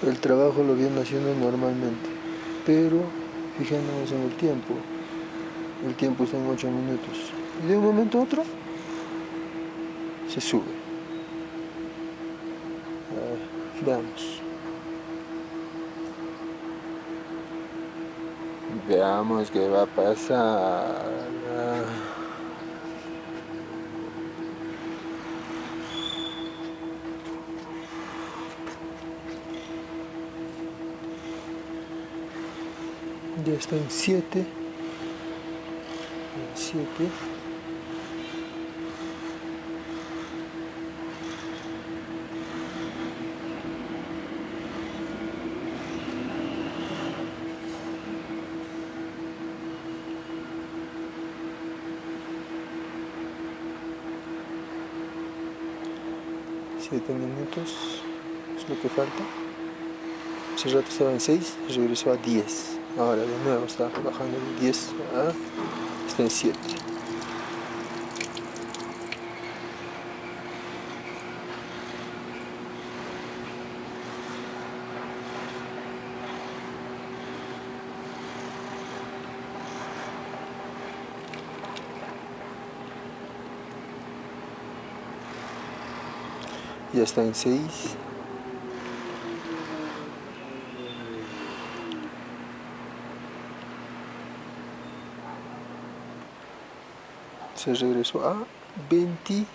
El trabajo lo viene haciendo normalmente, pero fijémonos en el tiempo. El tiempo está en 8 minutos. Y de un momento a otro se sube. Veamos. Veamos qué va a pasar. Ya está en 7. En 7. Siete minutos es lo que falta. Hace rato estaba en 6, regresó a 10. Ahora de nuevo está bajando de 10 a... está en 7. Ya está en 6. Se regresó a 26.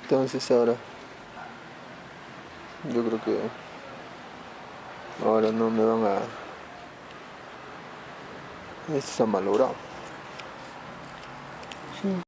Entonces ahora yo creo que ahora no me van a... Esto está malogrado. Sí.